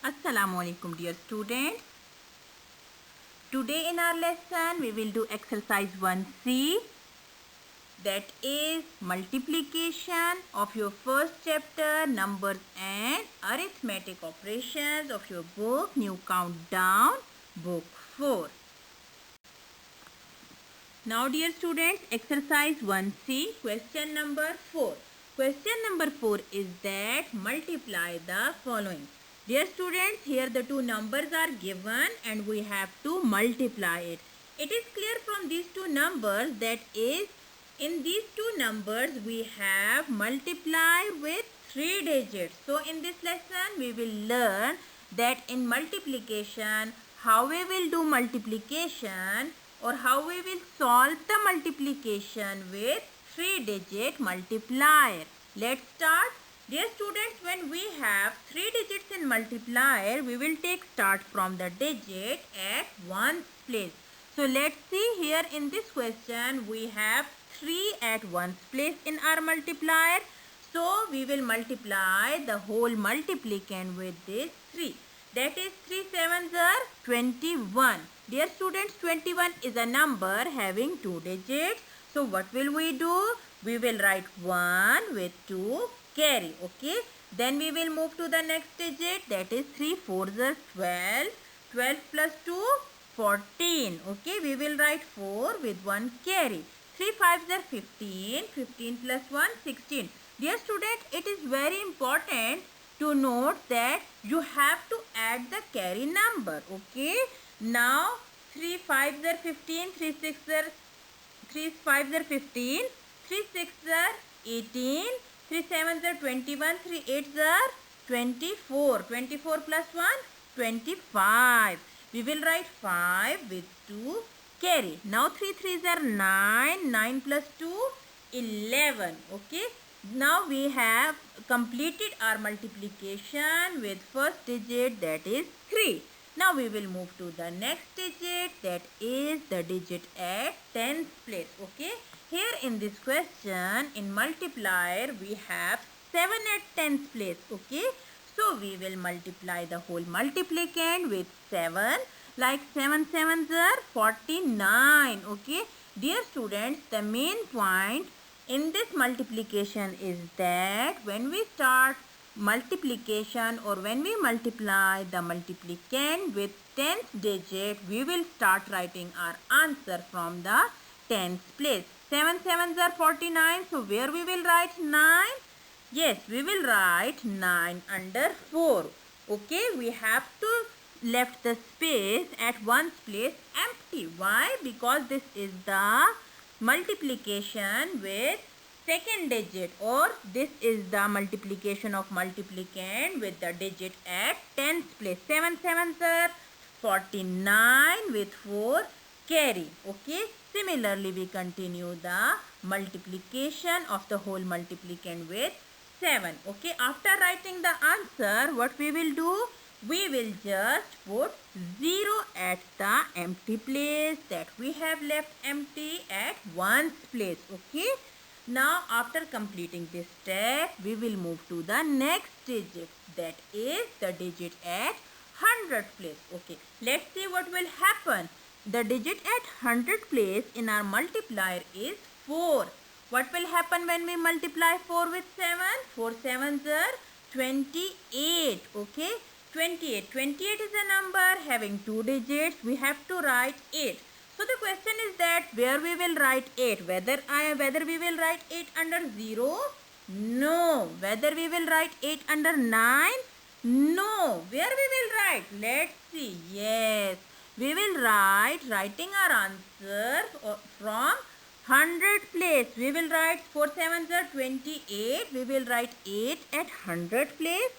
Assalamu alaikum dear students. Today in our lesson we will do exercise 1C, that is multiplication of your first chapter numbers and arithmetic operations of your book New Countdown book 4. Now dear students, exercise 1C, question number 4. Question number 4 is that multiply the following. Dear students, here the two numbers are given and we have to multiply it. It is clear from these two numbers that is in these two numbers we have multiply with 3 digits. So in this lesson we will learn that in multiplication how we will do multiplication or how we will solve the multiplication with 3-digit multiplier. Let's start. Dear students, when we have 3 digits in multiplier, we will take start from the digit at ones place. So let's see here in this question we have 3 at ones place in our multiplier. So we will multiply the whole multiplicand with this 3. That is 3 sevens are 21. Dear students, 21 is a number having 2 digits. So what will we do? We will write 1 with 2 carry. Okay. Then we will move to the next digit. That is 3 fours are 12. 12 plus 2 14. Okay. We will write 4 with 1 carry. 3 fives are 15. 15 plus 1 16. Dear student, it is very important to note that you have to add the carry number. Okay. Now 3 fives are 15, 3 fives are 15, 3 sixes are 18, 3 sevens are 21, 3 eights are 24. 24 plus 1 25. We will write 5 with 2 carry. Now 3 threes are 9, 9 plus 2 11. Okay. Now we have completed our multiplication with first digit, that is 3. Now we will move to the next digit, that is the digit at tens place. Okay. Here in this question in multiplier we have 7 at tens place. Okay. So we will multiply the whole multiplicand with 7. Like 7 sevens are 49. Okay. Dear students, the main point in this multiplication is that when we start multiplication or when we multiply the multiplicand with 10th digit, we will start writing our answer from the 10th place. 7 sevens are 49. So where we will write 9? Yes, we will write 9 under 4. Okay, we have to left the space at ones place empty. Why? Because this is the multiplication with second digit, or this is the multiplication of multiplicand with the digit at tens place. 7 sevens are 49 with 4 carry. Okay. Similarly, we continue the multiplication of the whole multiplicand with 7. Okay. After writing the answer, what we will do? We will just put 0 at the empty place that we have left empty at ones place. Okay. Now after completing this step, we will move to the next digit, that is the digit at 100 place. Okay. Let's see what will happen. The digit at 100 place in our multiplier is 4. What will happen when we multiply 4 with 7? 4 sevens are 28. Okay. 28. 28 is a number having 2 digits. We have to write 8. So the question is that where we will write 8? Whether we will write 8 under 0? No. Whether we will write 8 under 9? No. Where we will write? Let's see. Yes. We will writing our answer from 100 place. We will write 4 sevens are 28. We will write 8 at 100 place.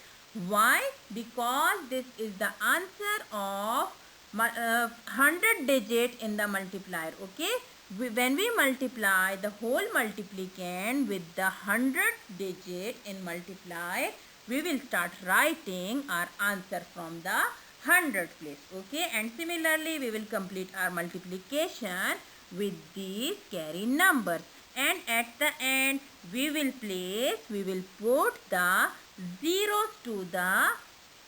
Why? Because this is the answer of 100 digit in the multiplier. Okay. When we multiply the whole multiplicand with the 100 digit in multiplier, we will start writing our answer from the 100 place. Okay. And similarly, we will complete our multiplication with these carry numbers. And at the end, we will put the zeros to the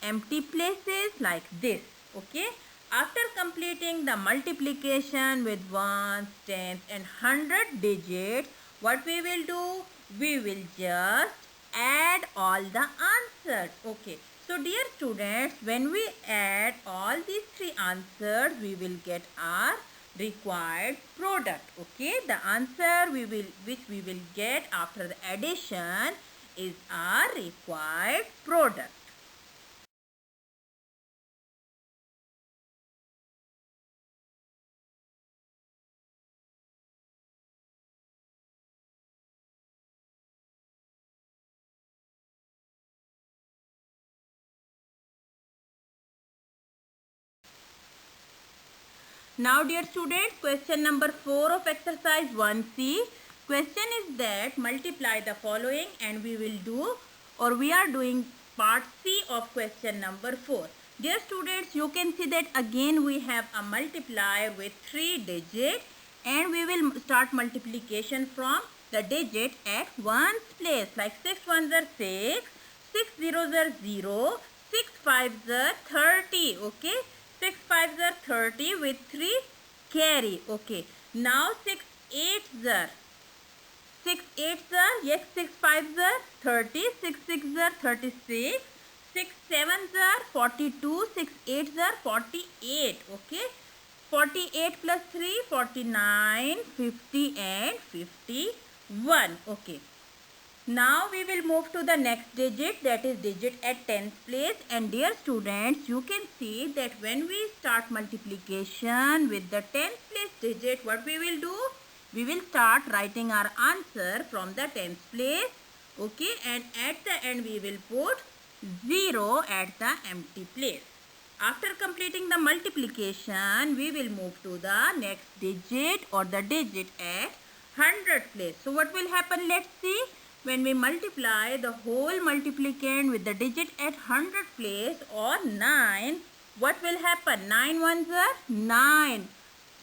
empty places like this. Okay. After completing the multiplication with ones, tens and 100 digits, what we will do? We will just add all the answers. Okay. So dear students, when we add all these three answers, we will get our required product. Okay. The answer which we will get after the addition is our required product. Now dear students, question number 4 of exercise 1C. Question is that multiply the following, and we will do, or we are doing part C of question number 4. Dear students, you can see that again we have a multiplier with 3 digits, and we will start multiplication from the digit at ones place, like 6 ones are 6, 6 zeros are 0, 6 fives are 30. Okay. 6 fives are 30 with 3 carry. Okay. Now 6 eights are, 6 fives are 30, 6 sixes are 36, 6 sevens are 42, 6 eights are 48. Okay. 48 plus 3, 49, 50 and 51. Okay. Now we will move to the next digit, that is digit at tens place. And dear students, you can see that when we start multiplication with the tens place digit, what we will do? We will start writing our answer from the tens place. Okay, and at the end we will put 0 at the empty place. After completing the multiplication, we will move to the next digit or the digit at 100 place. So what will happen? Let's see. When we multiply the whole multiplicand with the digit at 100 place or 9, what will happen? 9 ones are 9.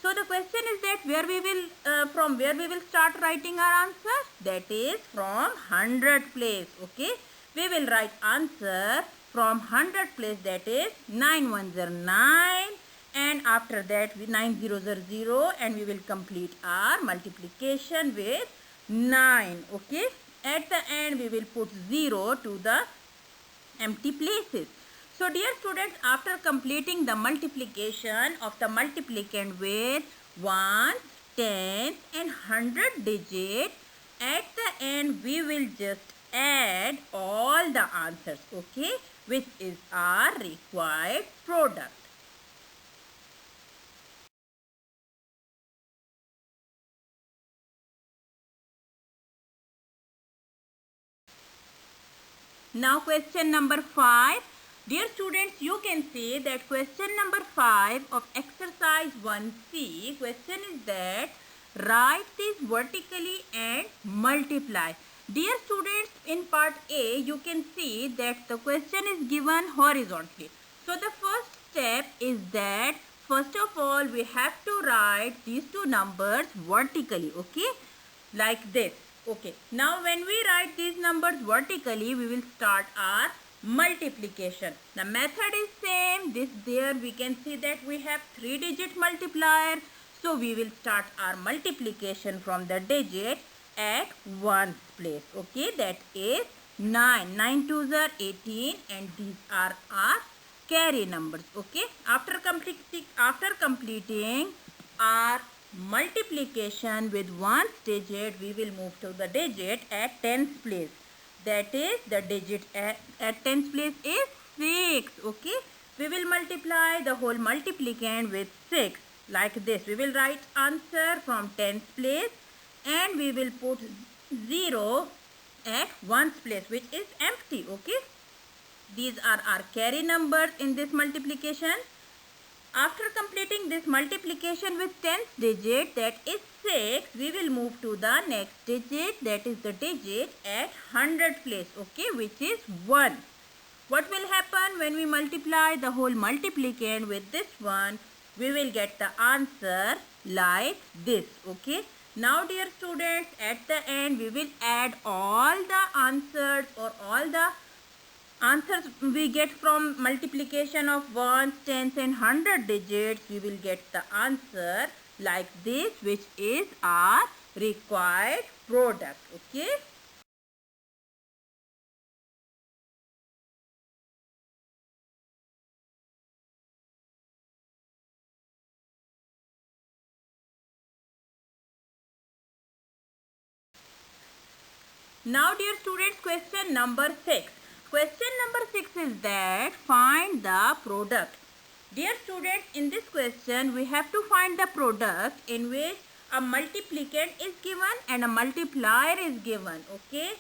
So the question is that where we will from where we will start writing our answer? That is from 100 place. Okay. We will write answer from 100 place, that is 9 ones are 9, and after that 9 zeros are 0, and we will complete our multiplication with 9. Okay. At the end we will put 0 to the empty places. So dear students, after completing the multiplication of the multiplicand with 1, 10 and 100 digits, at the end we will just add all the answers, okay, which is our required product. Now question number 5. Dear students, you can see that question number 5 of exercise 1C, question is that write this vertically and multiply. Dear students, in part A, you can see that the question is given horizontally. So the first step is that first of all we have to write these two numbers vertically, okay, like this. Okay, now when we write these numbers vertically, we will start our multiplication. The method is same. There we can see that we have 3-digit multiplier. So we will start our multiplication from the digit at ones place. Okay, that is 9. 9 twos are 18, and these are our carry numbers. Okay, after completing our multiplication with ones digit, we will move to the digit at tens place. That is the digit at tens place is 6. Okay, we will multiply the whole multiplicand with 6 like this. We will write answer from tens place, and we will put 0 at ones place, which is empty. Okay, these are our carry numbers in this multiplication. After completing this multiplication with tens digit, that is 6, we will move to the next digit, that is the digit at 100 place, okay, which is 1. What will happen when we multiply the whole multiplicand with this one? We will get the answer like this, okay. Now dear students, at the end we will add all the answers or all the answers we get from multiplication of ones, tens and hundred digits, we will get the answer like this, which is our required product. Okay. Now dear students, question number 6. Question number 6 is that find the product. Dear students, in this question we have to find the product in which a multiplicand is given and a multiplier is given. Okay.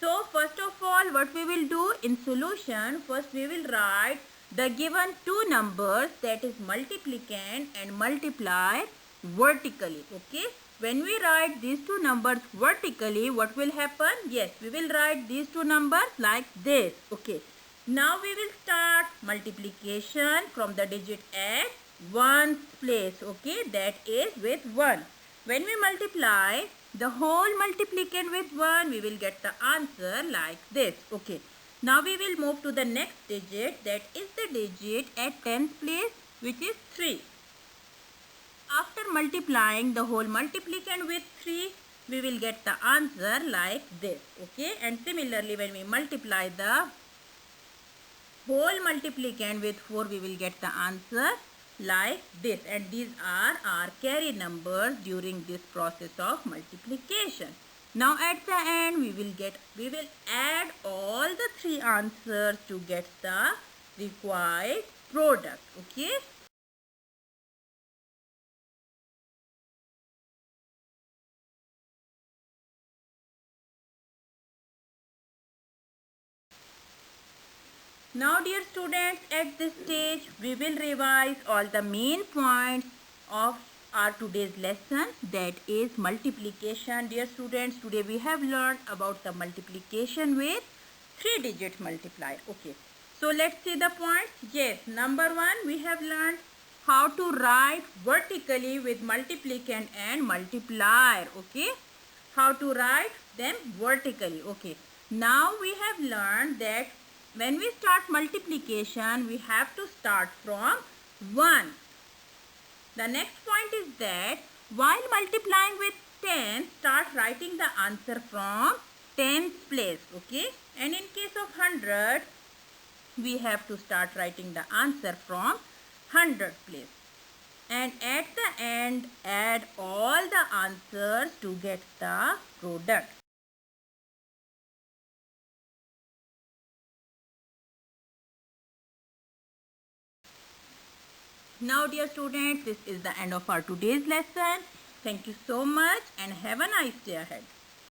So first of all, what we will do in solution, first we will write the given two numbers, that is multiplicand and multiplier, vertically. Okay. When we write these two numbers vertically, what will happen? Yes, we will write these two numbers like this. Okay. Now we will start multiplication from the digit at ones place. Okay. That is with 1. When we multiply the whole multiplicand with 1, we will get the answer like this. Okay. Now we will move to the next digit, that is the digit at tens place, which is 3. After multiplying the whole multiplicand with 3, we will get the answer like this. Okay. And similarly, when we multiply the whole multiplicand with 4, we will get the answer like this. And these are our carry numbers during this process of multiplication. Now at the end, we will add all the 3 answers to get the required product. Okay. Now dear students, at this stage we will revise all the main points of our today's lesson, that is multiplication. Dear students, today we have learned about the multiplication with 3-digit multiplier. Okay. So let's see the points. Yes, number 1, we have learned how to write vertically with multiplicand and multiplier. Okay. How to write them vertically. Okay. Now we have learned that when we start multiplication, we have to start from 1. The next point is that while multiplying with 10, start writing the answer from tens place. Okay. And in case of 100, we have to start writing the answer from 100 place. And at the end, add all the answers to get the product. Now dear students, this is the end of our today's lesson. Thank you so much and have a nice day ahead.